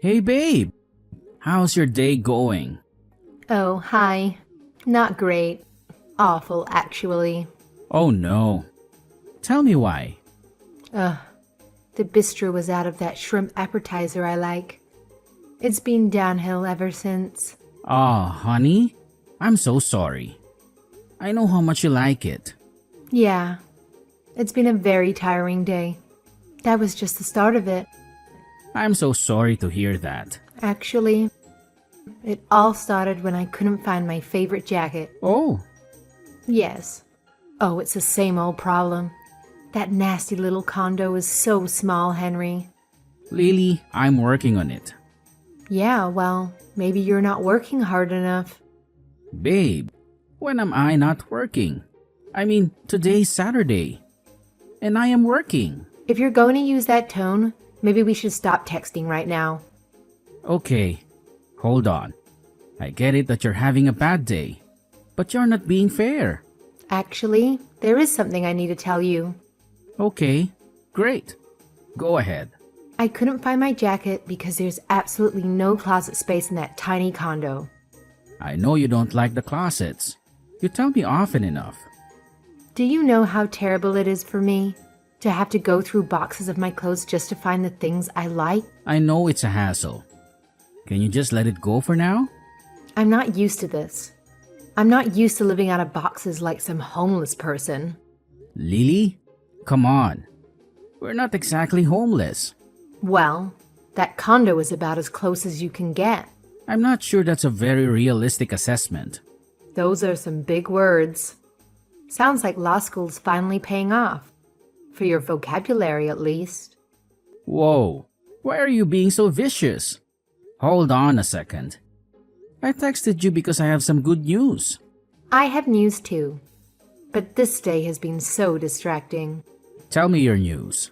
Hey babe, how's your day going? Oh, hi. Not great. Awful, actually. Oh no. Tell me why. Ugh. The bistro was out of that shrimp appetizer I like. It's been downhill ever since. Ah, honey, I'm so sorry. I know how much you like it. Yeah. It's been a very tiring day. That was just the start of it. I'm so sorry to hear that. Actually, it all started when I couldn't find my favorite jacket. Oh, Yes. Oh, it's the same old problem. That nasty little condo is so small, Henry. Lily, I'm working on it. Yeah, well, maybe you're not working hard enough. Babe, when am I not working? I mean, today's Saturday. And I am working. If you're going to use that tone, maybe we should stop texting right now. Okay, hold on. I get it that you're having a bad day, but you're not being fair. Actually, there is something I need to tell you. Okay, great. Go ahead. I couldn't find my jacket because there's absolutely no closet space in that tiny condo. I know you don't like the closets. You tell me often enough. Do you know how terrible it is for me to have to go through boxes of my clothes just to find the things I like? I know it's a hassle. Can you just let it go for now? I'm not used to this. I'm not used to living out of boxes like some homeless person. Lily? Come on. We're not exactly homeless. Well, that condo is about as close as you can get. I'm not sure that's a very realistic assessment. Those are some big words. Sounds like law school's finally paying off. For your vocabulary, at least. Whoa, why are you being so vicious? Hold on a second. I texted you because I have some good news. I have news too. But this day has been so distracting. Tell me your news.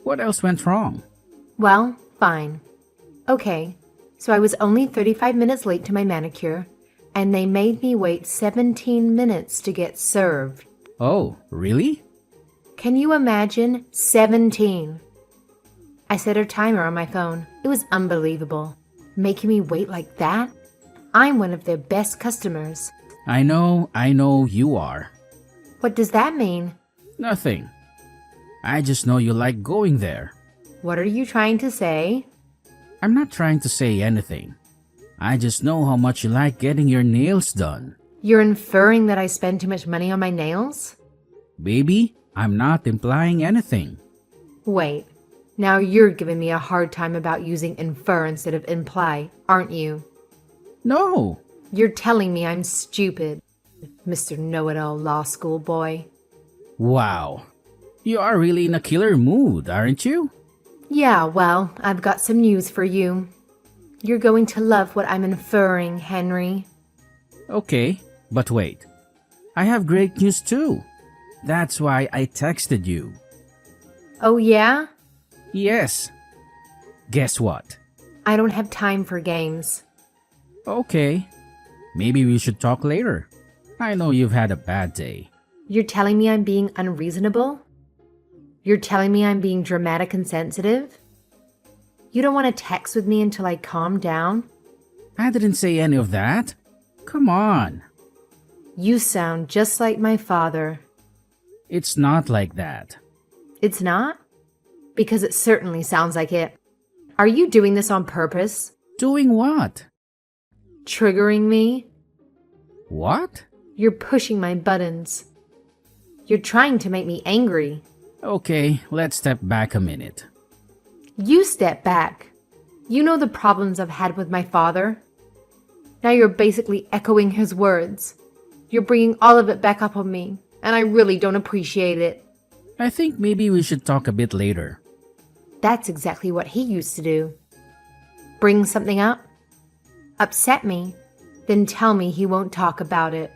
What else went wrong? Well, fine. Okay, so I was only 35 minutes late to my manicure, and they made me wait 17 minutes to get served. Oh, really? Can you imagine? 17. I set a timer on my phone. It was unbelievable. Making me wait like that? I'm one of their best customers. I know you are. What does that mean? Nothing. I just know you like going there. What are you trying to say? I'm not trying to say anything. I just know how much you like getting your nails done. You're inferring that I spend too much money on my nails? Baby, I'm not implying anything. Wait, now you're giving me a hard time about using infer instead of imply, aren't you? No, You're telling me I'm stupid, Mr. Know-It-All Law School boy. wow. You are really in a killer mood, aren't you? Yeah, well, I've got some news for you. You're going to love what I'm inferring, Henry. Okay, but wait. I have great news too. That's why I texted you. Oh yeah? Yes. Guess what? I don't have time for games. Okay. Maybe we should talk later. I know you've had a bad day. You're telling me I'm being unreasonable? You're telling me I'm being dramatic and sensitive? You don't want to text with me until I calm down? I didn't say any of that. Come on. You sound just like my father. It's not like that. It's not? Because it certainly sounds like it. Are you doing this on purpose? Doing what? Triggering me? What? You're pushing my buttons. You're trying to make me angry. Okay, let's step back a minute. You step back. You know the problems I've had with my father. Now you're basically echoing his words. You're bringing all of it back up on me, and I really don't appreciate it. I think maybe we should talk a bit later. That's exactly what he used to do. Bring something up, upset me, then tell me he won't talk about it.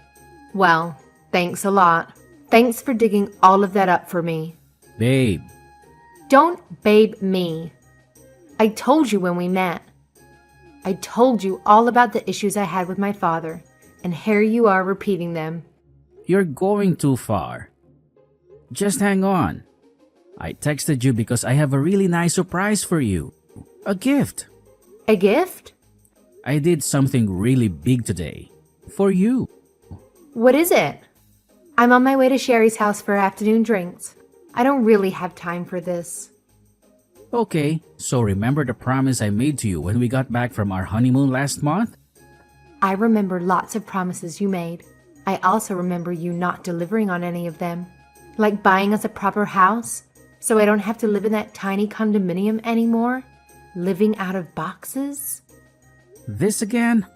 Well, thanks a lot. Thanks for digging all of that up for me. Babe, Don't babe me. I told you when we met. I told you all about the issues I had with my father, and here you are repeating them. you're going too far. Just hang on. I texted you because I have a really nice surprise for you. A gift. A gift? I did something really big today. For you. What is it? I'm on my way to Sherry's house for afternoon drinks. I don't really have time for this. Okay, so remember the promise I made to you when we got back from our honeymoon last month? I remember lots of promises you made. I also remember you not delivering on any of them. Like buying us a proper house, so I don't have to live in that tiny condominium anymore? Living out of boxes? This again?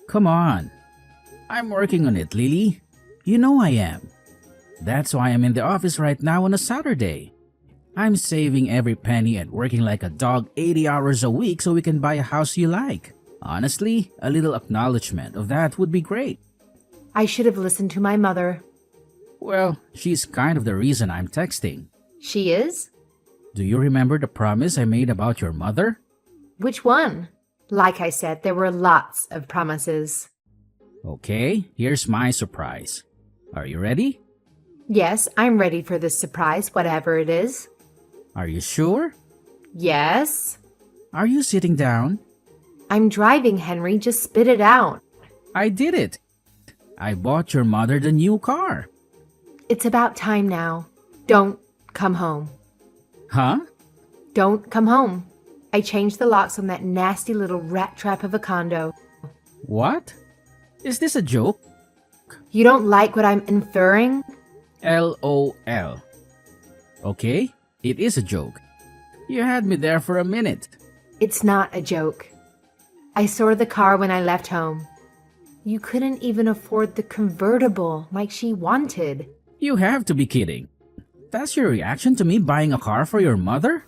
Come on. I'm working on it, Lily. You know I am. That's why I'm in the office right now on a Saturday. I'm saving every penny and working like a dog 80 hours a week so we can buy a house you like. Honestly, a little acknowledgement of that would be great. I should have listened to my mother. Well, she's kind of the reason I'm texting. She is? Do you remember the promise I made about your mother? Which one? Like I said, there were lots of promises. Okay, here's my surprise. Are you ready? Yes, I'm ready for this surprise, whatever it is. Are you sure? Yes. Are you sitting down? I'm driving, Henry. Just spit it out. I did it. I bought your mother the new car. It's about time now. Don't come home. Huh? Don't come home. I changed the locks on that nasty little rat trap of a condo. What? Is this a joke? You don't like what I'm inferring? LOL. Okay, it is a joke. You had me there for a minute. It's not a joke. I saw the car when I left home. You couldn't even afford the convertible like she wanted. You have to be kidding. That's your reaction to me buying a car for your mother?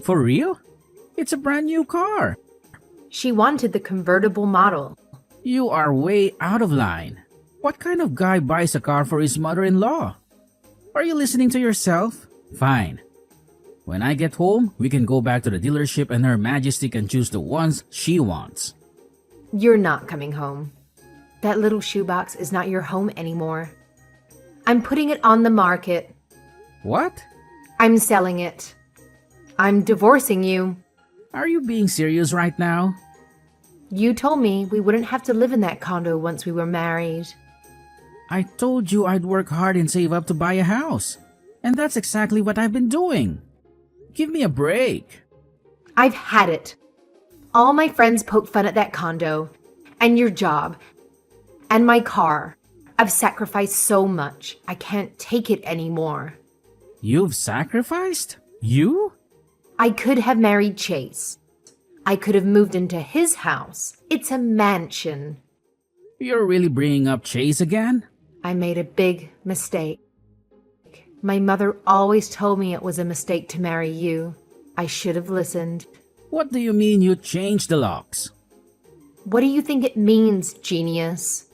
For real? It's a brand new car. She wanted the convertible model. You are way out of line. What kind of guy buys a car for his mother-in-law? Are you listening to yourself? Fine. When I get home, we can go back to the dealership and Her Majesty can choose the ones she wants. You're not coming home. That little shoebox is not your home anymore. I'm putting it on the market. What? I'm selling it. I'm divorcing you. Are you being serious right now? You told me we wouldn't have to live in that condo once we were married. I told you I'd work hard and save up to buy a house. And that's exactly what I've been doing. Give me a break. I've had it. All my friends poked fun at that condo, and your job, and my car. I've sacrificed so much. I can't take it anymore. You've sacrificed? You? I could have married Chase. I could have moved into his house. It's a mansion. You're really bringing up Chase again? I made a big mistake. My mother always told me it was a mistake to marry you. I should have listened. What do you mean you changed the locks? What do you think it means, genius?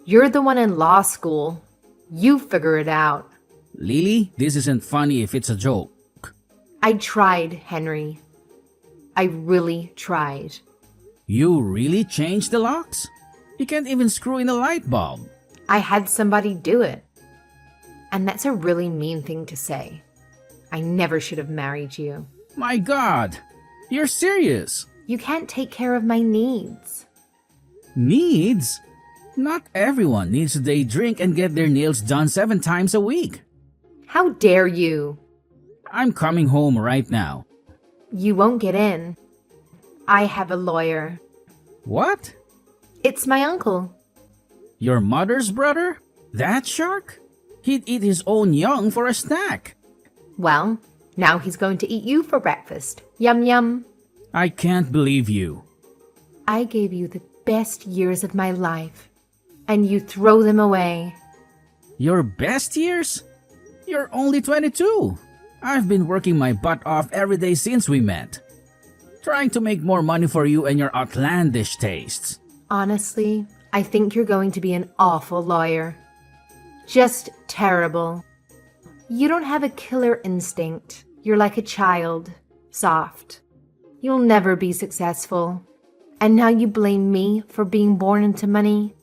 You're the one in law school. You figure it out. Lily, this isn't funny if it's a joke. I tried, Henry. I really tried. You really changed the locks? You can't even screw in a light bulb. I had somebody do it. And that's a really mean thing to say. I never should have married you. My God, you're serious. You can't take care of my needs. Needs? Not everyone needs to day drink and get their nails done 7 times a week. How dare you? I'm coming home right now. You won't get in. I have a lawyer. What? It's my uncle. Your mother's brother? That shark? He'd eat his own young for a snack. Well, now he's going to eat you for breakfast. Yum yum. I can't believe you. I gave you the best years of my life, and you throw them away. Your best years? You're only 22. I've been working my butt off every day since we met. Trying to make more money for you and your outlandish tastes. Honestly, I think you're going to be an awful lawyer. Just terrible. You don't have a killer instinct. You're like a child. Soft. You'll never be successful. And now you blame me for being born into money?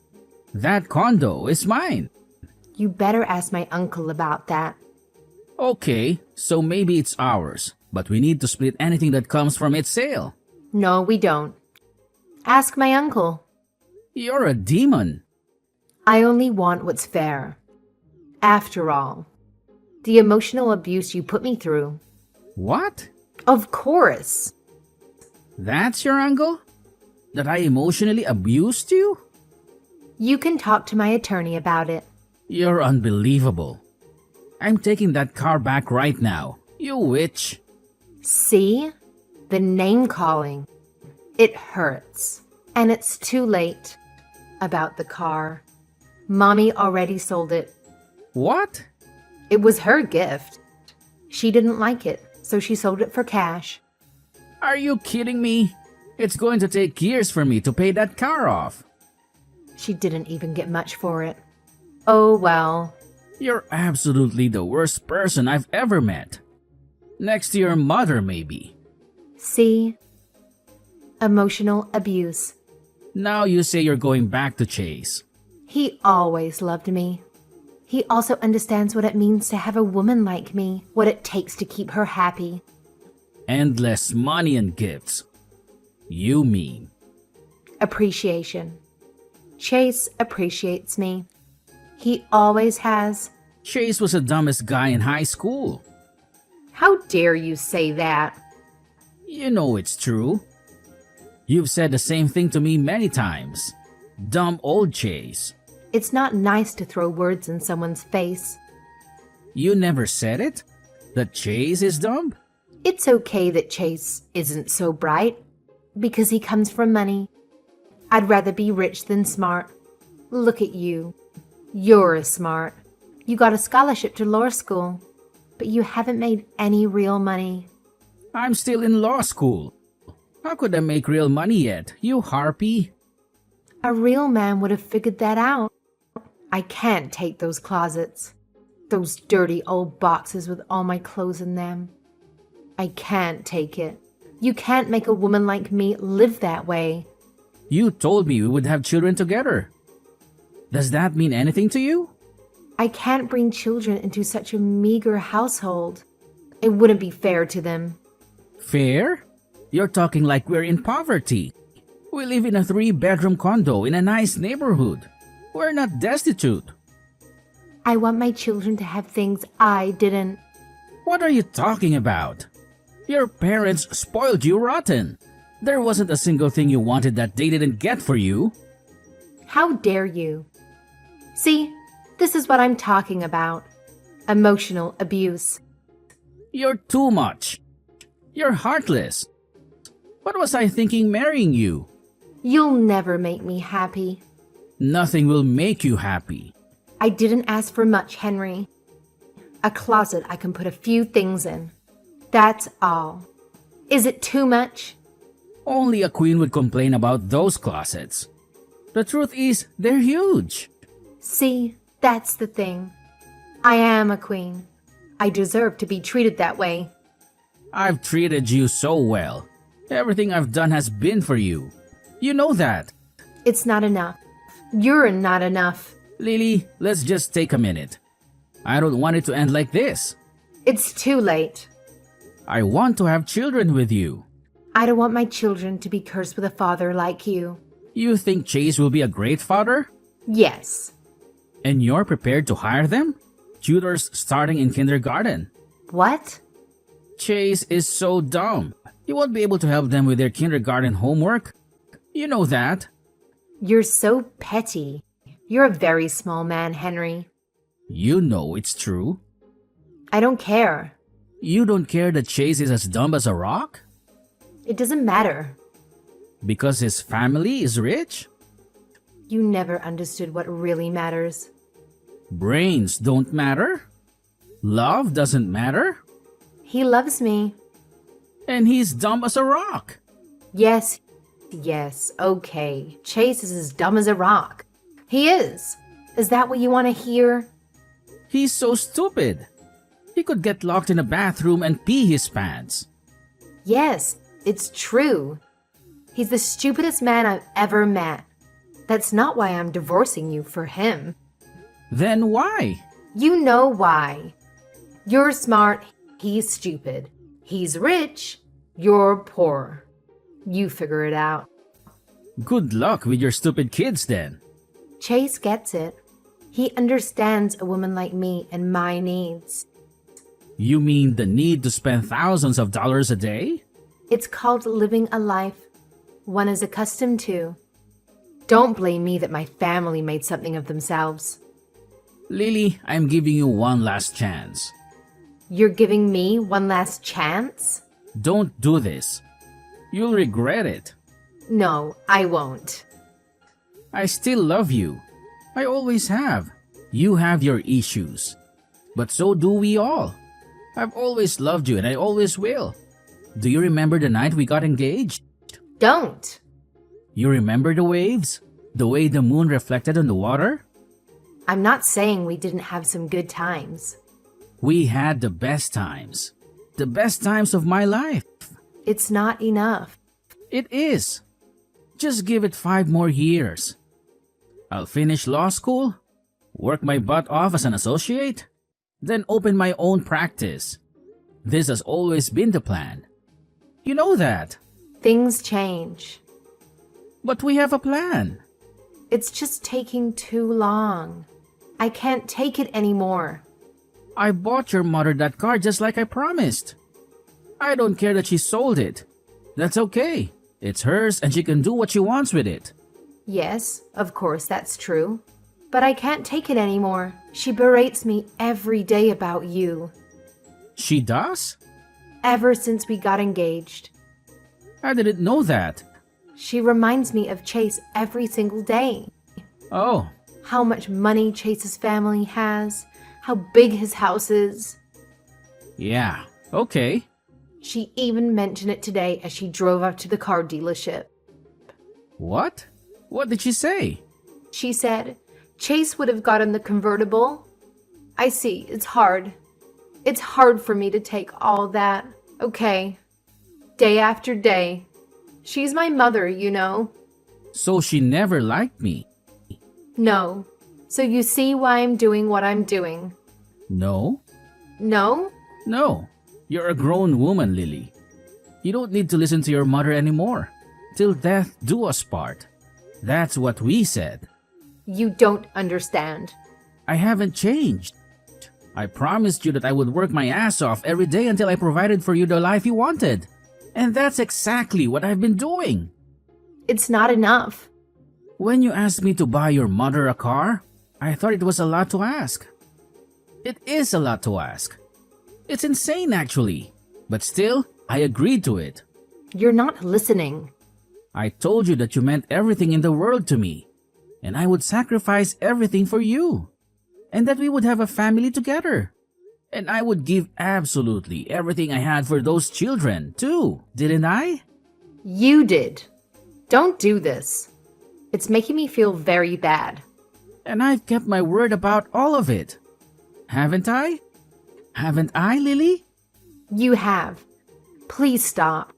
That condo is mine. You better ask my uncle about that. Okay, so maybe it's ours, but we need to split anything that comes from its sale. No, we don't. Ask my uncle. You're a demon. I only want what's fair. After all, the emotional abuse you put me through. What? Of course. That's your uncle? That I emotionally abused you? You can talk to my attorney about it. You're unbelievable. I'm taking that car back right now. You witch. See? The name calling. It hurts. And it's too late. About the car. Mommy already sold it. What? It was her gift. She didn't like it, so she sold it for cash. Are you kidding me? It's going to take years for me to pay that car off. She didn't even get much for it. Oh well. You're absolutely the worst person I've ever met. Next to your mother, maybe. See? Emotional abuse. Now you say you're going back to Chase. He always loved me. He also understands what it means to have a woman like me, what it takes to keep her happy. Endless money and gifts. You mean. Appreciation. Chase appreciates me. He always has. Chase was the dumbest guy in high school. How dare you say that? You know it's true. You've said the same thing to me many times. Dumb old Chase. It's not nice to throw words in someone's face. You never said it? That Chase is dumb? It's okay that Chase isn't so bright, because he comes from money. I'd rather be rich than smart. Look at you. You're smart. You got a scholarship to law school, but you haven't made any real money. I'm still in law school. How could I make real money yet, you harpy? A real man would have figured that out. I can't take those closets. Those dirty old boxes with all my clothes in them. I can't take it. You can't make a woman like me live that way. You told me we would have children together. Does that mean anything to you? I can't bring children into such a meager household. It wouldn't be fair to them. Fair? You're talking like we're in poverty. We live in a 3-bedroom condo in a nice neighborhood. We're not destitute. I want my children to have things I didn't. What are you talking about? Your parents spoiled you rotten. There wasn't a single thing you wanted that they didn't get for you. How dare you? See, this is what I'm talking about. Emotional abuse. You're too much. You're heartless. What was I thinking marrying you? You'll never make me happy. Nothing will make you happy. I didn't ask for much, Henry. A closet I can put a few things in. That's all. Is it too much? Only a queen would complain about those closets. The truth is, they're huge. See, that's the thing. I am a queen. I deserve to be treated that way. I've treated you so well. Everything I've done has been for you. You know that. It's not enough. You're not enough. Lily, let's just take a minute. I don't want it to end like this. It's too late. I want to have children with you. I don't want my children to be cursed with a father like you. You think Chase will be a great father? Yes. And you're prepared to hire them? Tutors starting in kindergarten. What? Chase is so dumb. You won't be able to help them with their kindergarten homework. You know that. You're so petty. You're a very small man, Henry. You know it's true. I don't care. You don't care that Chase is as dumb as a rock? It doesn't matter. Because his family is rich? You never understood what really matters. Brains don't matter? Love doesn't matter? He loves me. And he's dumb as a rock. Yes, okay. Chase is as dumb as a rock. He is. Is that what you want to hear? He's so stupid. He could get locked in a bathroom and pee his pants. Yes, it's true. He's the stupidest man I've ever met. That's not why I'm divorcing you for him. Then why? You know why. You're smart, he's stupid. He's rich, you're poor. You figure it out. Good luck with your stupid kids then. Chase gets it. He understands a woman like me and my needs. You mean the need to spend thousands of dollars a day? It's called living a life one is accustomed to. Don't blame me that my family made something of themselves. Lily, I'm giving you one last chance. You're giving me one last chance? Don't do this. You'll regret it. No, I won't. I still love you. I always have. You have your issues. But so do we all. I've always loved you and I always will. Do you remember the night we got engaged? Don't. You remember the waves? The way the moon reflected on the water? I'm not saying we didn't have some good times. We had the best times. The best times of my life. It's not enough. It is. Just give it 5 more years. I'll finish law school, work my butt off as an associate, then open my own practice. This has always been the plan. You know that. Things change. But we have a plan. It's just taking too long. I can't take it anymore. I bought your mother that car just like I promised. I don't care that she sold it. That's okay. It's hers and she can do what she wants with it. Yes, of course that's true. But I can't take it anymore. She berates me every day about you. She does? Ever since we got engaged. I didn't know that. She reminds me of Chase every single day. Oh, How much money Chase's family has. How big his house is. yeah, okay. She even mentioned it today as she drove up to the car dealership. What? What did she say? She said, Chase would have gotten the convertible. I see, it's hard. It's hard for me to take all that. Okay. Day after day. She's my mother, you know. So she never liked me. No. So you see why I'm doing what I'm doing. No? No? No. You're a grown woman, Lily. You don't need to listen to your mother anymore. Till death do us part. That's what we said. You don't understand. I haven't changed. I promised you that I would work my ass off every day until I provided for you the life you wanted. And that's exactly what I've been doing. It's not enough. When you asked me to buy your mother a car, I thought it was a lot to ask. It is a lot to ask. It's insane, actually. But still, I agreed to it. You're not listening. I told you that you meant everything in the world to me. And I would sacrifice everything for you. And that we would have a family together. And I would give absolutely everything I had for those children, too. Didn't I? You did. Don't do this. It's making me feel very bad. And I've kept my word about all of it. Haven't I? Haven't I, Lily? You have. Please stop.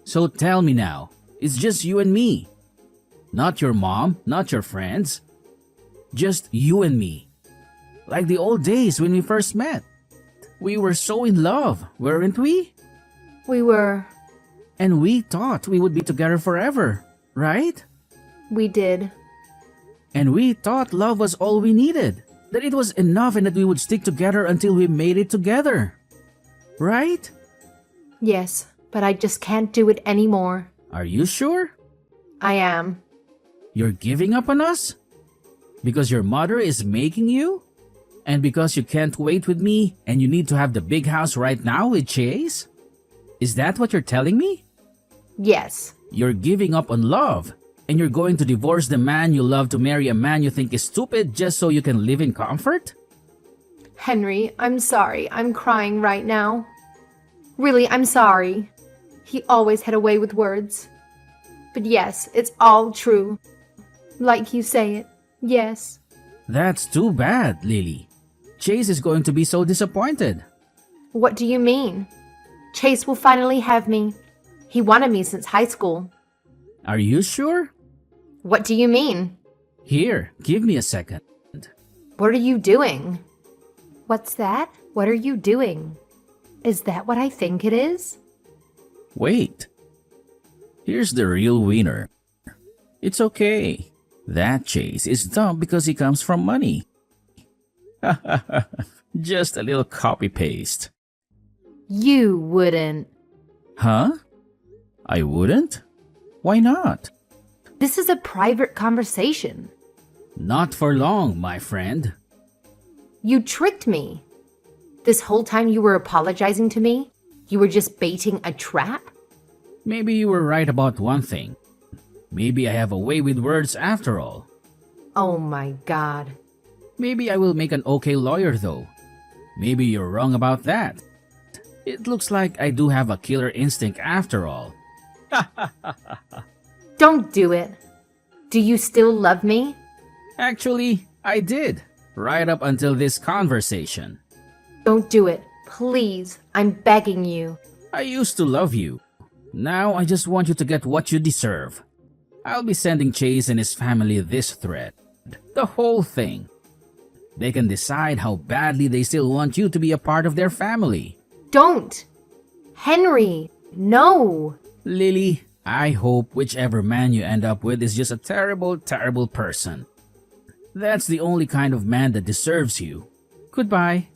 So tell me now, it's just you and me. Not your mom, not your friends. Just you and me. Like the old days when we first met. We were so in love, weren't we? We were. And we thought we would be together forever, right? We did. And we thought love was all we needed. That it was enough and that we would stick together until we made it together. Right? Yes, but I just can't do it anymore. Are you sure? I am. You're giving up on us? Because your mother is making you? And because you can't wait with me and you need to have the big house right now with Chase? Is that what you're telling me? Yes. You're giving up on love. And you're going to divorce the man you love to marry a man you think is stupid just so you can live in comfort? Henry, I'm sorry. I'm crying right now. Really, I'm sorry. He always had a way with words. But yes, it's all true. Like you say it. Yes. That's too bad, Lily. Chase is going to be so disappointed. What do you mean? Chase will finally have me. He wanted me since high school. Are you sure? What do you mean? Here, give me a second. What are you doing? What's that? What are you doing? Is that what I think it is? Wait. Here's the real winner. It's okay. That Chase is dumb because he comes from money. Just a little copy-paste. You wouldn't. Huh? I wouldn't? Why not? This is a private conversation. Not for long, my friend. You tricked me. This whole time you were apologizing to me, you were just baiting a trap? Maybe you were right about one thing. Maybe I have a way with words after all. Oh my God. Maybe I will make an okay lawyer though. Maybe you're wrong about that. It looks like I do have a killer instinct after all. Don't do it. Do you still love me? Actually, I did. Right up until this conversation. Don't do it. Please. I'm begging you. I used to love you. Now I just want you to get what you deserve. I'll be sending Chase and his family this thread. The whole thing. They can decide how badly they still want you to be a part of their family. Don't. Henry, no. Lily, I hope whichever man you end up with is just a terrible, terrible person. That's the only kind of man that deserves you. Goodbye.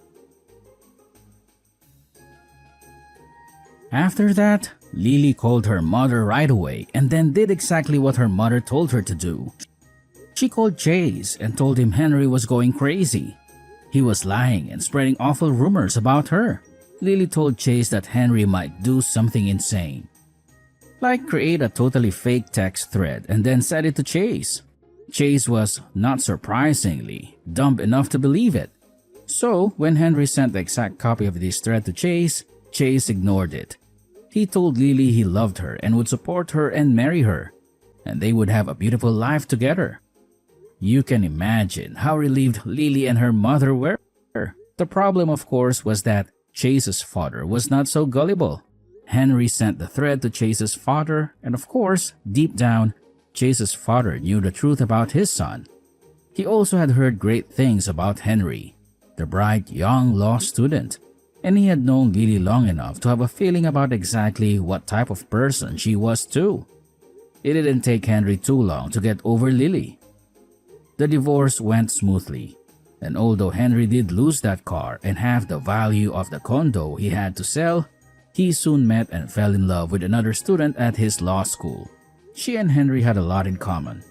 After that, Lily called her mother right away and then did exactly what her mother told her to do. She called Chase and told him Henry was going crazy. He was lying and spreading awful rumors about her. Lily told Chase that Henry might do something insane, like create a totally fake text thread and then send it to Chase. Chase was, not surprisingly, dumb enough to believe it. So, when Henry sent the exact copy of this thread to Chase, Chase ignored it. He told Lily he loved her and would support her and marry her, and they would have a beautiful life together. You can imagine how relieved Lily and her mother were. The problem, of course, was that Chase's father was not so gullible. Henry sent the thread to Chase's father, and of course, deep down, Chase's father knew the truth about his son. He also had heard great things about Henry, the bright young law student, and he had known Lily long enough to have a feeling about exactly what type of person she was too. It didn't take Henry too long to get over Lily. The divorce went smoothly, and although Henry did lose that car and half the value of the condo he had to sell, he soon met and fell in love with another student at his law school. She and Henry had a lot in common.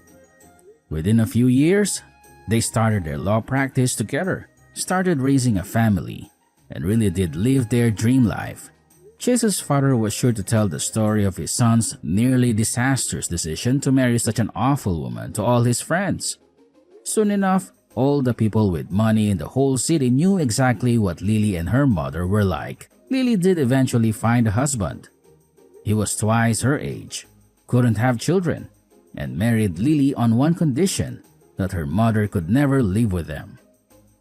Within a few years, they started their law practice together, started raising a family, and really did live their dream life. Chase's father was sure to tell the story of his son's nearly disastrous decision to marry such an awful woman to all his friends. Soon enough, all the people with money in the whole city knew exactly what Lily and her mother were like. Lily did eventually find a husband. He was twice her age, couldn't have children, and married Lily on one condition, that her mother could never live with them.